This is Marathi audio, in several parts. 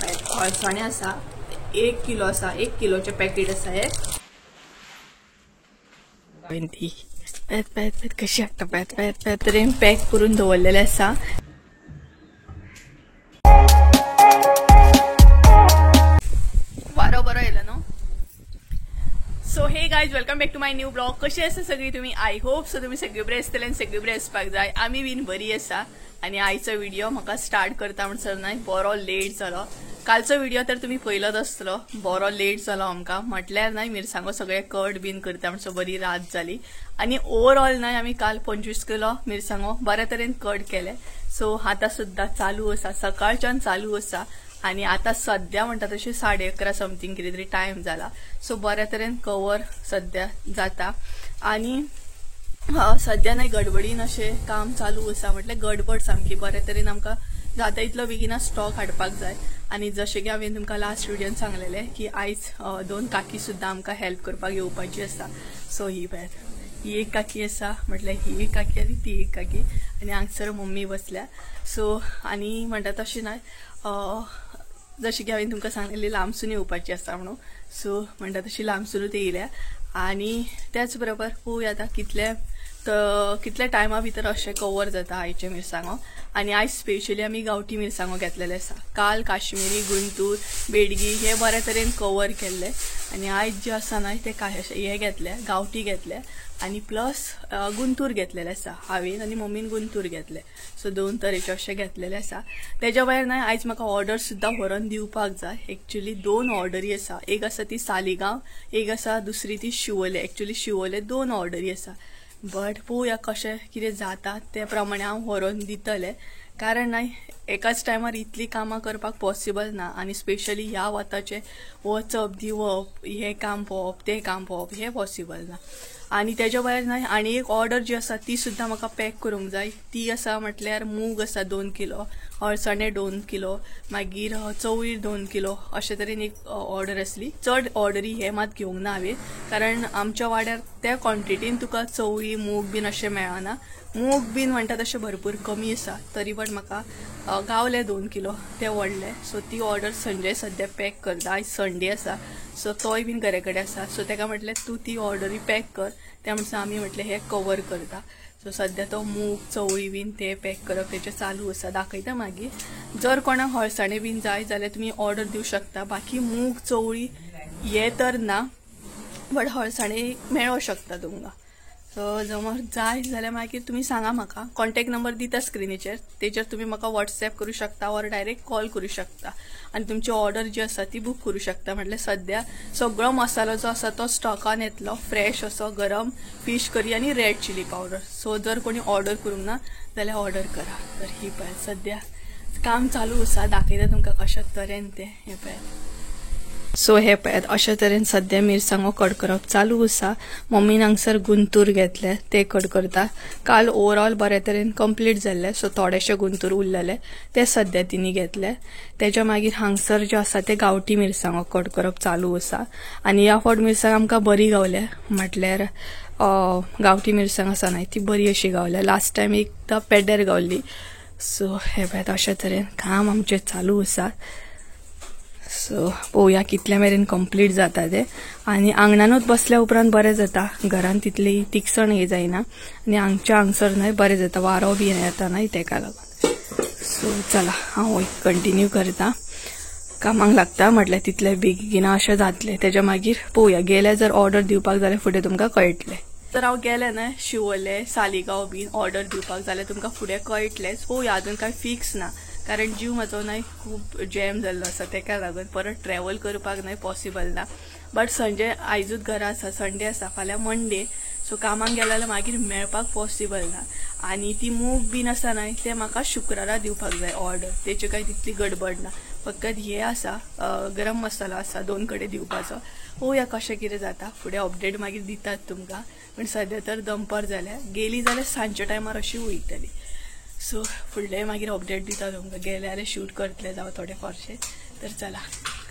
अळसाणे आसा 1 किलो आसा 1 किलोचे पॅकेट आसा हे कशी हाडटा तरेन पॅक करून दवरलेले आसा वारो बरो येयलो न्हू so hey guys welcome back to my new blog कशी आसा सगळी तुम्ही आय होप सो तुम्ही सगळे बरे आसतले आनी सगळे बरे आसपाक जाय आमी बीन बरी आसा आणि आयचो व्हिडिओ म्हाका स्टार्ट करता म्हणसर न्हय बरो लेट जालो कालचो व्हिडिओ तर तुम्ही पळयलोच आसतलो बरो लेट जालो आमकां म्हटल्यार न्हय मिरसांगो सगळे कट बीन करता म्हणसर बरी रात जाली आणि ओवरऑल न्हय आमी काल 25 किलो मिरसांगो बऱ्या तरेन कट केले सो आतां सुद्दां चालू आसा सकाळच्यान चालू आसा आणि आता सध्या म्हणटा तशी 11:30 समथिंग कितें तरी टाइम जाला सो बऱ्या तरेन कवर सध्या जाता आणि सध्या नाही गडबडीन अशें काम चालू आसा म्हटल्यार गडबड सामकी बऱ्या तरेन आमकां जाता इतलो बेगिना स्टॉक हाडपाक जाय आणि जशें की हांवें तुमकां लास्ट व्हिडिओन सांगलेलें की आयज 2 काकी सुद्दां आमकां हेल्प करपाक येवपाची आसा सो ही एक काकी आसा म्हटल्यार ही एक काकी आनी ती एक काकी आणि हांगसर मम्मी बसल्या सो आणि म्हणटा तशें न्हय जशी की हांवें तुमकां सांगलेली लांबसून येवपाची आसा म्हणून सो म्हणटा तशी लांबसूनच येयल्या आणि त्याच बरोबर पळोवया आतां कितल्या टायमा भितर अशें कवर जाता आयचे मिरसांगो आणि आयज स्पेशली आमी गांवठी मिरसांगो घेतलेले आसा काल काश्मीरी गुंटूर बेडगी हे बऱ्या तरेन कवर केल्ले आणि आयज जे आसा न्हय ते हे घेतले गांवठी घेतले आणि प्लस गुंतूर घेतलेले आसा हांवें आनी मम्मीन गुंतूर घेतले सो 2 तरेचे अशें घेतलेले आसा तेज्या भायर न्हय आयज म्हाका ऑर्डर सुद्दां व्हरून दिवपाक जाय एक्चुअली 2 ऑर्डरी आसा एक आसा ती सालिगांव एक आसा दुसरी ती शिवोले एक्चुअली शिवोले 2 ऑर्डरी आसा बट पळोवया कशें कितें जाता ते प्रमाणे हांव व्हरून दितले कारण न्हय एकाच टायमार इतली कामां करपाक पॉसिबल ना आणि स्पेशली ह्या वताचे वचप दिवप हे काम पळोवप ते काम पळोवप हे पॉसिबल ना आणि तेज्या भायर न्हय आनी एक ऑर्डर जी आसा ती सुद्दां म्हाका पॅक करूंक जाय ती आसा म्हटल्यार मूग आसा 2 किलो अळसाणे 2 किलो मागीर चवळी 2 किलो अशे तरेन एक ऑर्डर आसली चड ऑर्डरी हे मात घेवंक ना हांवें कारण आमच्या वाड्यार त्या क्वॉन्टिटीन तुका चवळी मूग बीन अशें मेळना मूग बीन म्हणटा तशें भरपूर कमी आसा तरी पण म्हाका गावले 2 किलो ते व्हडले सो ती ऑर्डर संजय सद्या पॅक करता आयज संडे आसा सो तोय बीन घरे कडेन आसा सो तेका म्हटलें तूं ती ऑर्डरी पॅक कर त्या म्हणसर आमी म्हटलें हे कवर करता सो सद्या तो मूग चवळी बीन ते पॅक करप तेचे चालू आसा दाखयता मागीर जर कोणाक हळसाणे बीन जाय जाल्यार तुमी ऑर्डर दिवं शकता बाकी मूग चवळी हे तर ना बट हळसाणे मेळों शकता तुमकां सो जमर जाय जाल्यार मागीर तुमी सांगा म्हाका कॉन्टॅक्ट नंबर दिता स्क्रिनीचेर तेचेर तुमी म्हाका व्हॉट्सॲप करूं शकता ऑर डायरेक्ट कॉल करूं शकता आणि तुमची ऑर्डर जी आसा ती बूक करूं शकता म्हटल्यार सध्या सगळो मसालो जो आसा तो स्टॉकान येतलो फ्रेश असो गरम फिश करी आणि रेड चिली पावडर सो जर कोणी ऑर्डर करूंक ना जाल्यार ऑर्डर करा तर ही पळय सध्या काम चालू आसा दाखयता तुमकां कशा तरेन ते हे पळय सो हे पळयात अशा तरेन सध्या मिरसांगो कट करप चालू आसा मम्मीन हांगसर गुंतूर घेतले ते कट करता काल ओवरऑल बऱ्या तरेन कंप्लीट जाल्ले सो थोडेशे गुंतूर उरलेले ते सध्या तिनी घेतले तेच्या मागीर हांगसर जे आसा ते गांवठी मिरसांगो कट करप चालू आसा आणि ह्या फावट मिरसांग आमकां बरी गावल्या म्हटल्यार गांवठी मिरसांग आसा न्हय ती बरी अशी गावल्या लास्ट टायम एकदां पेड्ड्यार गावली सो हे पळयात अशा तरेन काम आमचे चालू आसा सो पळोवया कितल्या मेरेन कंप्लीट जाता ते आणि आंगणानूच बसल्या उपरांत बरें जाता घरान तितली तिखसण हे जायना आणि हांगच्या हांगसर न्हय बरें जाता वारो बी येता न्हय तेका लागून सो चला हांव कंटिन्यू करता कामाक लागता म्हटल्यार तितले बेगिना अशें जातले तेच्या मागीर पळोवया गेले जर ऑर्डर दिवपाक जाल्यार फुडें तुमकां कळटलें तर हांव गेलें न्हय शिवोले सालिगांव बीन ऑर्डर दिवपाक जाल्यार तुमकां फुडें कळटलेंच पळोवया अजून कांय फिक्स ना कारण जीव म्हाजो न्हय खूब जॅम जाल्लो आसा तेका लागून परत ट्रॅव्हल करपाक न्हय पॉसिबल ना बट संजय आयजूच घरा आसा संडे आसा फाल्यां मंडे सो कामाक गेले जाल्यार मागीर मेळपाक पॉसिबल ना आणि ती मूग बीन आसा न्हय ते म्हाका शुक्रारा दिवपाक जाय ऑर्डर तेची कांय तितली गडबड ना फकत हे आसा गरम मसालो आसा 2 कडेन दिवपाचो पळोवया कशें कितें जाता फुडें अपडेट मागीर दितात तुमकां पण सध्या तर दनपार जाल्या गेली जाल्यार सांजच्या टायमार अशी वयतली सो फुडले मागीर अपडेट दिता तुमकां गेले जाल्यार शूट करतले जावं थोडे फारशे तर चला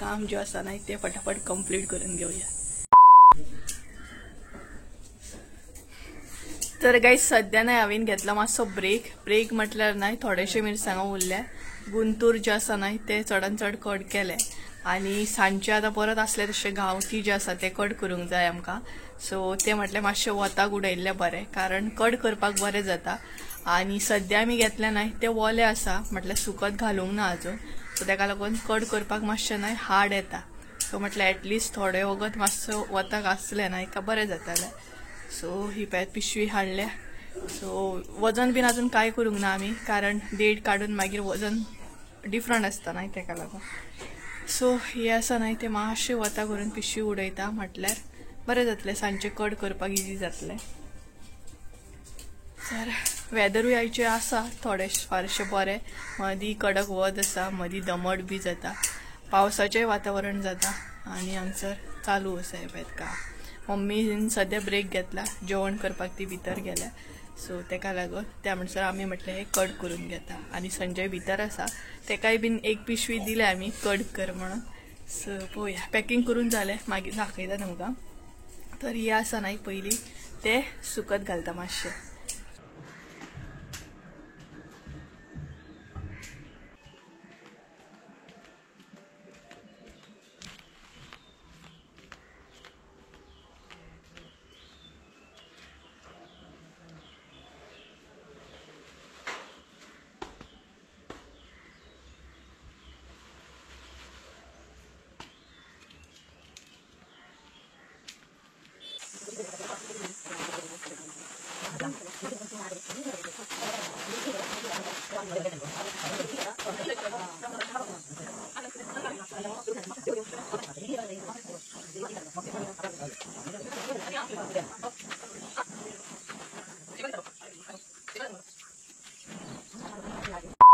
काम जे आसा न्हय ते फटाफट कंप्लीट करून घेवया तर गाइस सध्या न्हय हांवें घेतला मातसो ब्रेक म्हटल्यार न्हय थोडेशे मिरसांगो उरल्या गुंतूर जे आसा न्हय ते चडान चड कट केले आणि सांजचे आतां परत असले तशे गांवठी जे आसा ते कट करूंक जाय आमकां. सो ते म्हटले मातशे वताक उडयल्ले बरें, कारण कट करपाक बरें जाता. आणि सध्या आमी घेतले न्हय ते ओले आसा, म्हटल्यार सुकत घालूंक ना अजून. सो तेका लागून कट करपाक मातशें न्हय हार्ड येता. सो म्हटल्यार एटलिस्ट थोडे वगत मातसो वताक आसले न्हय का बरें जातालें. सो ही पळय पिशवी हाडल्या. सो वजन बीन अजून काय करूंक ना आमी, कारण डेट काडून मागीर वजन डिफरंट आसता न्हय तेका लागून. सो हे आसा न्हय ते मातशें वता करून पिशवी उडयता, म्हटल्यार बरें जातलें, सांजचे कट करपाक इजी जातलें. तर वेदरूय आयचे आसा थोडे फारशे बरें, मदीं कडक वत आसा, मदीं दमट बी जाता, पावसाचें वातावरण जाता आनी हांगसर चालू आसा हे पळय काम. मम्मीन सद्या ब्रेक घेतला, जेवण करपाक ती भितर गेल्या. सो तेका लागून त्या म्हणसर आमी म्हटलें हे कट करून घेता. आनी संजय भितर आसा, तेकाय बीन एक पिशवी दिल्या आमी कट कर म्हणून. सो पळोवया, पॅकिंग करून जालें, मागीर दाखयता तुमकां. तर हे आसा न्हय पयलीं ते सुकत घालता मातशें.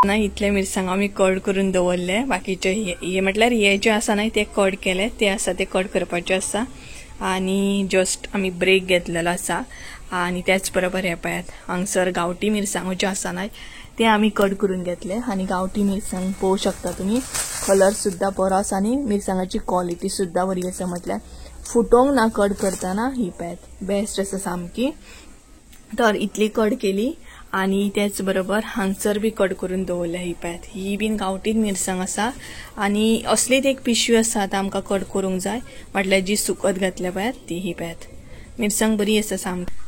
ना इतले मिरसांग आमी कट करून दवरले. बाकीचे हे म्हटल्यार हे जे आसा न्हय ते कट केले, ते आसा ते कट करपाचे आसा. आणि जस्ट आमी ब्रेक घेतलेलो आसा. आणि त्याच बरोबर हे पळयात, हांगसर गांवठी मिरसांगो जे आसा न्हय ते आमी कट करून घेतले. आणि गांवठी मिरसांग पळोवं शकता तुमी, कलर सुद्धा बरो आसा आणि मिरसांगाची क्वॉलिटी सुद्धा बरी आसा. म्हटल्यार फुटोंक ना कट करतना. ही पळयात बेस्ट आसा सामकी. तर इतली कट केली आणि त्याच बरोबर हांगसर बी कट करून दवरले. ही पळयात, ही बीन गांवठीच मिरसांग आसा. आणि असलीच एक पिशवी आसा आतां आमकां कट करूंक जाय, म्हटल्यार जी सुकत घातल्या पळयात ती. ही पळयात मिरसांग बरी आसा सामकी.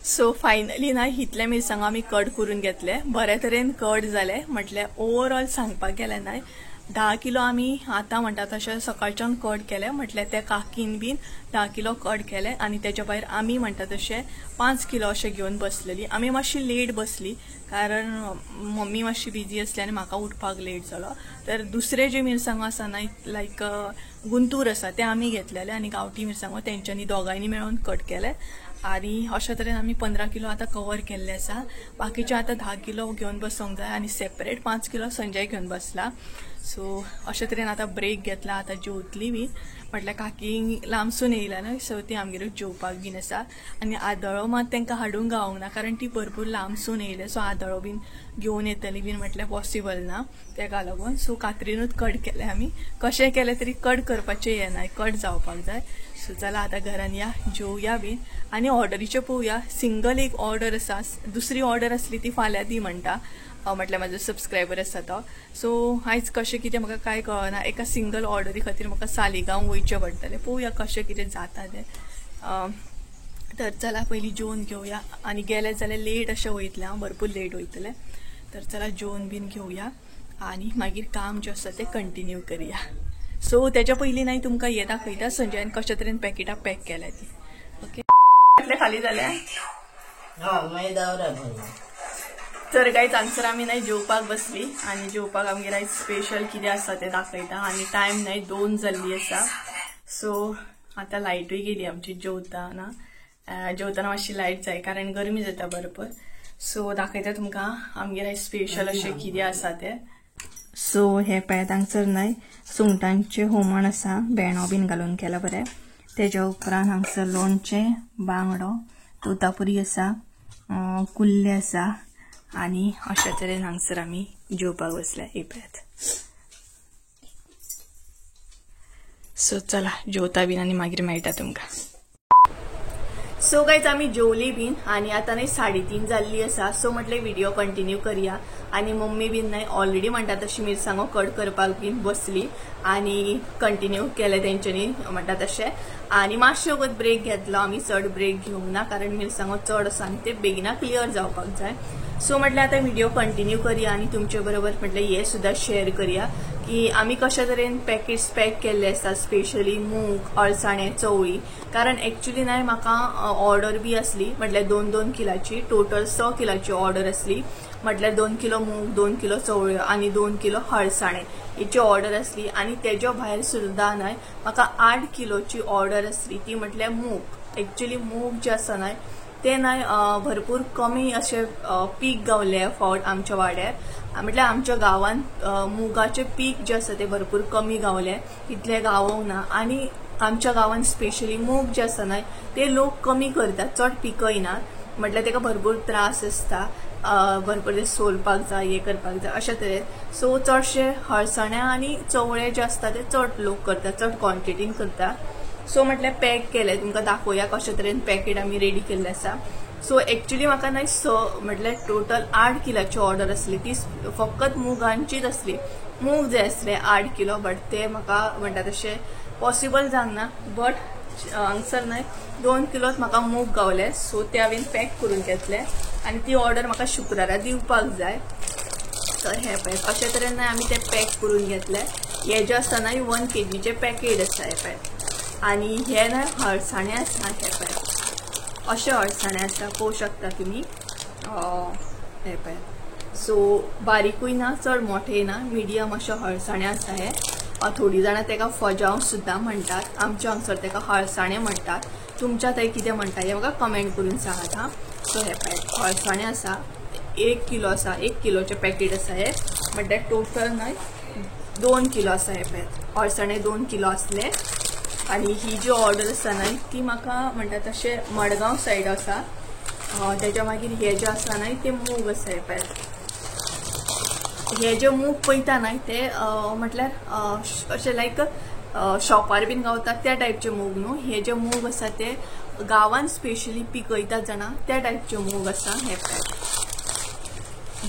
सो फायनली ना इतले मिरसांग आमी कट करून घेतले, बरे तरेन कट जाले. म्हटल्यार ओवरऑल सांगपाक गेले ना 10 किलो आमी आतां म्हणटा तशें सकाळच्यान कट केले. म्हटल्यार त्या काकीन बीन 10 किलो कट केले. आणि त्याच्या भायर आमी म्हणटा तशें 5 किलो अशें घेवन बसलेली. आमी मातशी लेट बसली, कारण मम्मी मातशी बिजी आसली आनी म्हाका उठपाक लेट जालो. तर दुसरे जे मिरसांगो आसा ना लायक गुंतूर आसा ते आमी घेतलेले, आनी गांवठी मिरसांगो तेंच्यांनी दोगांयनी मेळून कट केले. आणि अशा तरेन आमी 15 किलो आतां कवर केल्ले आसा. बाकीचे आतां 10 किलो घेवन बसोंक जाय, आनी सेपरेट 5 किलो संजय घेवन बसला. सो अशा तरेन आतां ब्रेक घेतला. आतां जेवतली बी, म्हटल्यार काकी लांबसून येयला न्हय, सो ती आमगेरूच जेवपाक बीन आसा. आनी आदळो मात तांकां हाडूंक गावोंक ना, कारण ती भरपूर लांबसून येयले. सो आदळो बीन घेवन येतली बीन म्हटल्यार पॉसिबल ना, तेका लागून. सो कात्रीनूच कट केले आमी. कशें केले तरी कट करपाचें हें ना, कट जावपाक जाय. सो चला आतां घरान या, जेवया बीन. आनी ऑर्डरीचें पळोवया. सिंगल एक ऑर्डर आसा, दुसरी ऑर्डर आसली ती फाल्यां दी म्हणटा, म्हटल्यार म्हाजो सबस्क्रायबर आसा तो. सो आयज कशें कितें म्हाका कांय कळना, एका सिंगल ऑर्डरी खातीर म्हाका सालिगांव वयचें पडटलें. पळोवया कशें कितें जाता तें. तर चला पयलीं जेवन घेवया. आनी गेले जाल्यार लेट अशें वयतलें हांव, भरपूर लेट वयतलें. तर चला जेवन बीन घेवया आनी मागीर काम जें आसा तें कंटिन्यू करया. सो तेच्या पयलीं नाही तुमकां हें दाखयता, संजयान कशे तरेन पॅकेटां पॅक केल्या ती. ओके खाली जाल्या. तर गायज हांगसर आमी नाही जेवपाक बसली, आनी जेवपाक आमगेर आयज स्पेशल कितें आसा तें दाखयता. आनी टायम नाही 2 जाल्ली आसा. सो आतां लायटूय गेली आमची जेवताना मातशी लायट जाय, कारण गरमी जाता भरपूर. सो दाखयता तुमकां आमगेर आयज स्पेशल अशें कितें आसा तें. सो हे पळयात हांगसर न्हय सुंगटांचें हुमण आसा, भेंडो बीन घालून केला बरें. तेज्या उपरांत हांगसर लोणचें, बांगडो, तोतापुरी आसा, कुल्ले आसा. आनी अशा तरेन हांगसर आमी जेवपाक बसल्या. हे पळयात. सो चला जेवता बीन आनी मागीर मेळटा तुमकां. सो गायज आमी जेवली बीन, आनी आतां न्हय 3:30 जाल्ली आसा. सो म्हटलें व्हिडिओ कंटिन्यू करया. आणि मम्मी बीन नाही ऑलरेडी म्हणटा तशी मिरसांगो कट करपाक बीन बसली आणि कंटिन्यू केले तेंच्यांनी म्हणटा तशें आणि मातशें वगत ब्रेक घेतलो आमी चड ब्रेक घेवंक ना कारण मिरसांगो चड आसा आनी ते बेगिना क्लियर जावपाक जाय सो म्हटल्यार आतां व्हिडिओ कंटिन्यू करूया आणि तुमचे बरोबर म्हटल्यार हे सुद्धा शेअर करूया की आम्ही कशा तरेन पॅकेट्स पॅक केल्ले आसता स्पेशली मूग अळसाणे चवळी कारण एक्चुअली नाही म्हाका ऑर्डर बी असली म्हटल्यार 2-2 किलाची टोटल 6 किलाची ऑर्डर असली म्हटल्यार 2 किलो मूग 2 किलो चवळ्यो आणि 2 किलो अळसाणे हिची ऑर्डर असली आणि तेज्या भायर सुद्धा नाही म्हाका 8 किलोची ऑर्डर असली ती म्हटल्यार मूग एक्चुअली मूग जे आसा नाही ते नाही भरपूर कमी असे पीक गावले फावट आमच्या वाड्यार म्हटल्यार आमच्या गावान मुगाचे पीक जे आसा ते भरपूर कमी गावले इतले गावोंक ना आणि आमच्या गावान स्पेशली मूग जे आसा नाही ते लोक कमी करतात चड पिकयनात म्हटल्यार तेका भरपूर त्रास आसता भरपूर ते सोलपाक जाय हे करपाक जाय अशा तरेन सो चडशे अळसाण्या आणि चवळे जे आसता ते चड लोक करतात चड क्वॉन्टिटीन करतात सो म्हटल्यार पॅक केले तुमकां दाखोवया कशा तरेन पॅकेट आमी रेडी केल्ले आसा सो एक्चुअली म्हाका नाही म्हटल्यार टोटल 8 किलाची ऑर्डर असली ती फकत मुगांचीच असली मूग जे असले 8 किलो बट ते म्हाका म्हणटा तशें पॉसिबल जावंक ना बट हांगसर नाही 2 किलोच म्हाका मूग गावले सो ते हांवें पॅक करून घेतले आणि ती ऑर्डर म्हाका शुक्रारा दिवपाक जाय तर हे पॅक अशा तरेन आमी ते पॅक करून घेतले हे जे आसा न्हय 1 kgचे पॅकेट आसा हे पॅक आणि हे ना अळसाणे आसा हे पळय अशे अळसाणे आसा पळोवंक शकता तुमी हे पळय सो बारीकूय ना चड मोठे ना मिडियम अशे अळसाणे आसा हे थोडी जाणां तेका फजांव सुद्धा म्हणटात आमच्या हांगसर तेका अळसाणे म्हणटात तुमच्या थंय कितें म्हणटा हे म्हाका कमेंट करून सांगात हा सो हे पळय अळसाणे आसा 1 किलो आसा 1 किलोचे पॅकेट आसा हे म्हणल्यार टोटल न्हय 2 किलो आसा हे पळय अळसाणे 2 किलो असले आणि ही जी ऑर्डर आसा न्हय ती म्हाका म्हणटा तशें मडगांव सायड आसा तेच्या मागीर हे जे आसा न्हय ते मूग आसा हे पळय हे जे मूग पळयता न्हय ते म्हटल्यार अशें लायक शॉपार बीन गावतात त्या टायपचे मूग न्हू हे जे मूग आसा ते गांवान स्पेशली पिकयतात जाणा त्या टायपचे मूग आसा हे पळय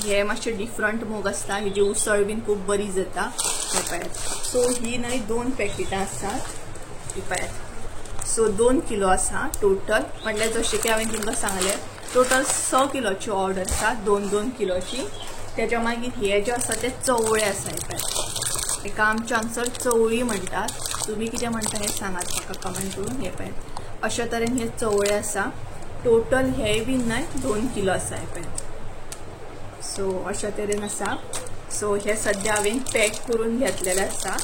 हे मातशे डिफरंट मूग आसता हेजी उसळ बीन खूब बरी जाता हे पळय सो ही न्हय 2 पॅकेटां आसात सो 2 किलो आसा टोटल म्हटल्यार जशें की हांवें तुमकां सांगलें टोटल 6 किलोची ऑर्डर आसा 2-2 किलोची तेच्या मागीर हे जे आसा ते चवळे आसा हे पळय एका आमच्या हांगसर चवळी म्हणटात तुमी कितें म्हणटा हें सांगात म्हाका कमेंट करून हे पळय अशा तरेन हे चवळे आसा टोटल हे बीन न्हय 2 किलो आसा हे पळय सो अशा तरेन आसा सो हे सद्या हांवें पॅक करून घेतलेले आसा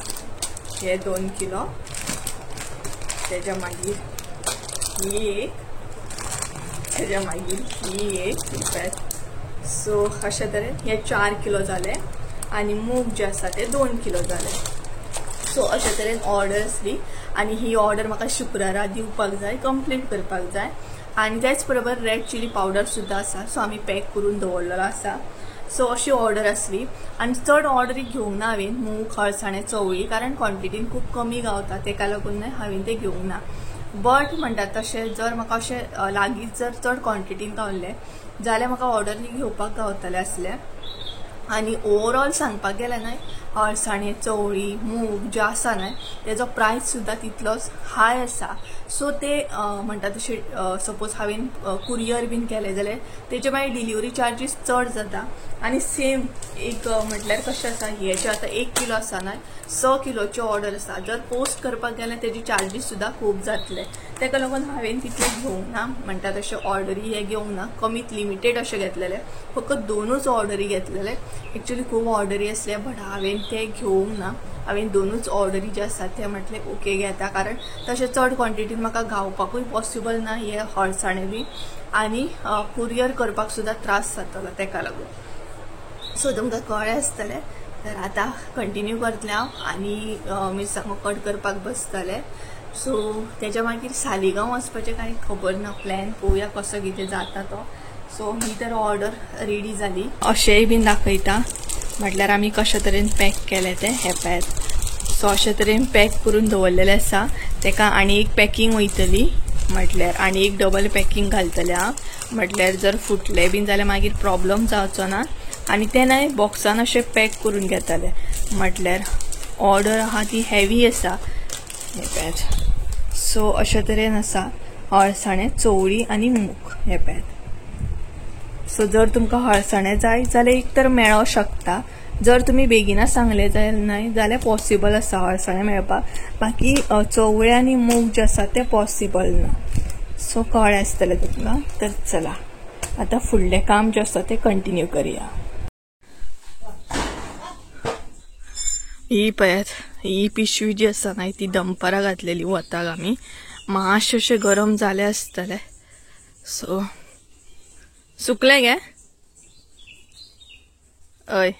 हे 2 किलो तेच्या मागीर ही एक तेच्या मागीर ही एक सो अशा तरेन हे 4 किलो जाले आणि मूग जे आसा ते 2 किलो जाले सो अशा तरेन ऑर्डर असली आणि ही ऑर्डर म्हाका शुक्रारा दिवपाक जाय कंप्लीट करपाक जाय आणि त्याच बरोबर रेड चिली पावडर सुद्धा आसा सो आमी पॅक करून दवरलेलो आसा सो अशी ऑर्डर असली आणि चड ऑर्डरी घेवंक ना हांवें मूग अळसाणे चवळी कारण क्वॉन्टिटीन खूब कमी गावता तेका लागून हांवें ते घेवंक ना बट म्हणटात तशें जर म्हाका अशें लागींच जर चड क्वॉन्टिटीन गावले जाल्यार म्हाका ऑर्डरी घेवपाक गावतले आसले आणि ओवरऑल सांगपाक गेल्यार न्हय अळसाणे चवळी मूग जे आसा न्हय तेजो प्रायस सुद्धा तितलोच हाय आसा सो ते म्हणटा तशें सपोज हांवें कुरियर बीन केले जाल्यार तेजे मागीर डिलिव्हरी चार्जीस चड जाता आणि सेम एक म्हटल्यार कशें आसा हे जे आतां 1 किलो आसा न्हय 6 किलोची ऑर्डर आसा जर पोस्ट करपाक गेल्यार तेजी चार्जीस सुद्धा खूब जातले तेका लागून हांवें तितले घेवंक ना म्हणटा तशें ऑर्डरी हे घेवंक ना कमीत लिमिटेड अशें घेतलेले फकत 2च ऑर्डरी घेतलेले एक्चुअली खूब ऑर्डरी आसले बट हांवें ते घेवंक ना हांवें 2च ऑर्डरी जे आसा ते म्हटले ओके घेता कारण तशें चड क्वॉन्टिटीन म्हाका गावपाकूय पॉसिबल ना हे अळसाणे बी आनी कुरियर करपाक सुद्धा त्रास जातलो तेका लागून सो तुमकां कळ्ळें आसतलें तर आतां कंटिन्यू करतलें हांव आनी मिरसांगो कट करपाक बसतलें सो तेच्या मागीर सालिगांव वचपाचें कांय खबर ना प्लॅन पळोवया कसो कितें जाता तो सो ही तर ऑर्डर रेडी जाली अशेंय बीन दाखयता म्हटल्यार आमी कशा तरेन पॅक केले ते हे पॅक सो अशे तरेन पॅक करून दवरलेले आसा तेका आनी एक पॅकिंग वयतली म्हटल्यार आनी एक डबल पॅकिंग घालतले हांव म्हटल्यार जर फुटले बीन जाल्यार मागीर प्रॉब्लम जावचो ना आणि ते नाही बॉक्सान असे पॅक करून घेताले म्हटल्यार ऑर्डर आहा ती हेवी आसा हे पॅच. सो अशा तरेन आसा हळसाणे, चवळी आणि मूग हे पॅच. सो जर तुमकां हळसाणे जाय जाल्यार एक तर मेळो शकता, जर तुम्ही बेगिना सांगले जाल्यार नाही जाल्यार पॉसिबल आसा हळसाणे मेळपाक. बाकी चवळे आणि मूग जे आसा ते पॉसिबल ना. सो कळ्ळें आसतलें तुमकां. तर चला आता फुडलें काम जे आसा ते कंटिन्यू करूया. ही पळयात, ही पिशवी जी आसा ना ती दंपारा घातलेली वताक आमी. मातशे अशे गरम जाले आसतले. सो सुकले गे अय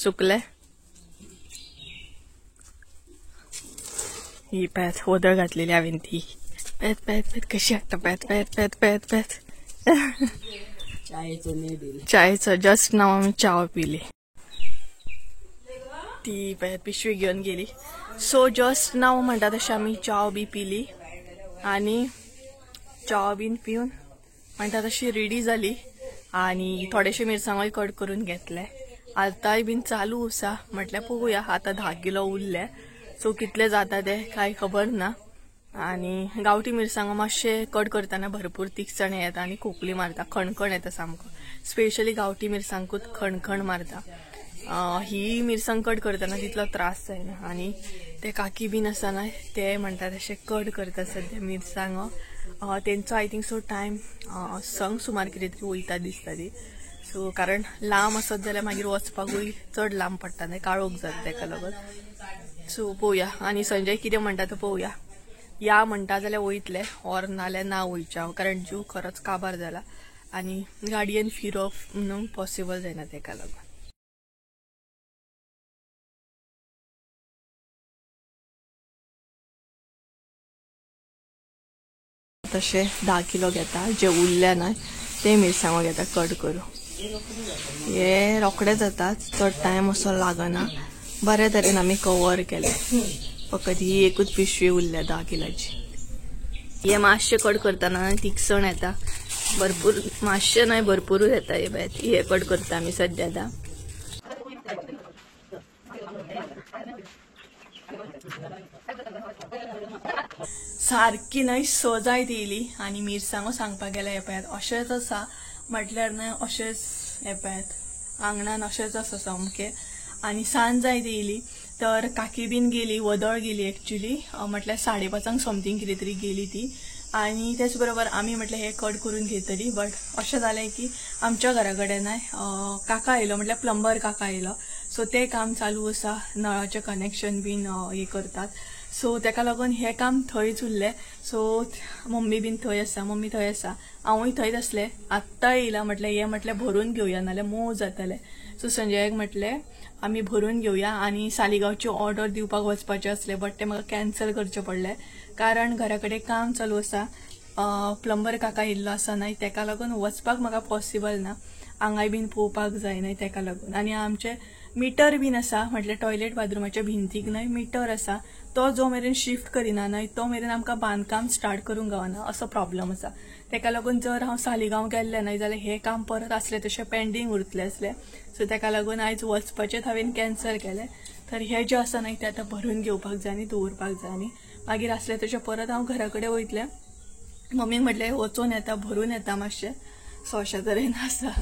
सुकले. ही पॅत वदळ घातलेली हांवेन ती. पॅत पॅत पॅत कशी हाडटा पॅत पॅत पॅत पॅत पॅत. चायेचो जस्ट नाव आमी चाव पिली. ती पॅत पिशवी घेऊन गेली. सो जस्ट नाव म्हणटा तशी आमी चाव बी पिली आणि चाव बीन पिवन म्हणटा तशी रेडी जाली आणि थोडेशे मिरसांगोय कट करून घेतले. आतांय बीन चालू आसा. म्हटल्यार पळोवया आता 10 किलो उरले. सो कितले जाता ते काय खबर ना. आणि गावठी मिरसांगो मातशे कट करतना भरपूर तिखसाण येता आणि खोकली मारता, खणखण येता सामको. स्पेशली गावठी मिरसांगूच खणखण मारता. ही मिरसांग कट करतना तितलो त्रास जायना. आणि ते काकी बीन आसा ना ते म्हणटा तशे कट करता सध्या मिरसांगो. तेंचो आय थिंक सो टायम संक सुमार कितें तरी वयता दिसता ती. सो कारण लांब आसत जाल्यार मागीर वचपाकूय चड लांब पडटा न्हय, काळोख जाता तेका लागून. सो पळोवया. आणि संजय कितें म्हणटा तो पळोवया. या म्हणटा जाल्यार वयतले ऑर नाल्यार ना वयच्या, कारण जीव खरोच काबार जाला आणि गाडयेन फिरप न्हू पॉसिबल जायना तेका लागून. तशे 10 किलो घेता. जे उरले ना ते मिरसांगो घेता कट करून. हे रोखडे जातात, चड टायम असो लागना. बरे तरेन आमी कवर केले. फकत ही एकूच पिशवी उरल्या 10 किलोची. हे मातशे कट करतना तिखसण येता. भरपूर मातशे न्हय भरपूरूच येता. हे पळय हे कट करता आमी सध्या आतां. सारकी न्हय सजायत येयली आणि मिरसांगो सांगपाक गेल्यार हे पळयात अशेंच आसा. म्हटल्यार न्हय अशेंच हे पळयात आंगणान अशेंच आसा सामके. आणि सांज जायत येयली तर काकी बीन गेली, वदळ गेली एक्चुअली. म्हटल्यार 5:30 समथींग कितें तरी गेली ती. आणि त्याच बरोबर आमी म्हटल्यार हे कट करून घेतली. बट अशें जालें की आमच्या घरा कडेन काका आयलो, म्हटल्यार प्लंबर काका आयलो. सो ते काम चालू आसा. नळाचें कनेक्शन बीन हे करतात. सो तेका लागून हे काम थंयच उरले. सो मम्मी बीन थंय आसा, मम्मी थंय आसा, हांवूय थंयच आसले. आत्तां येयला म्हटल्यार हे म्हटल्यार भरून घेवया नाल्यार मोव जातले. सो संजयाक म्हटलें आमी भरून घेवया. आणि सालिगांवची ऑर्डर दिवपाक वचपाचें आसलें बट ते म्हाका कॅन्सल करचें पडलें कारण घरा कडेन काम चालू आसा. प्लंबर काका येयल्लो आसा न्हय तेका लागून वचपाक म्हाका पॉसिबल ना. हांगाय बीन पळोवपाक जाय न्हय तेका लागून. आणि आमचे मिटर बीन आसा, म्हटल्यार टॉयलेट बाथरुमाच्या भिंतीक न्हय मिटर आसा. तो जो मेरेन शिफ्ट करिना न्हय तो मेरेन आमकां बांदकाम स्टार्ट करूंक गावना असो प्रॉब्लम आसा. तेका लागून जर हांव सालिगांव गेल्लें न्हय जाल्यार हे काम परत आसलें तशें पेंडींग उरतलें आसलें. सो तेका लागून आयज वचपाचेंच हांवेन कॅन्सल केलें. तर हे जे आसा न्हय ते आतां भरून घेवपाक जाय आनी दवरपाक जाय. आनी मागीर आसलें तशें परत हांव घरा कडेन वयतलें. मम्मीक म्हटलें वचून येता भरून येता मातशें. सो अशा तरेन आसा.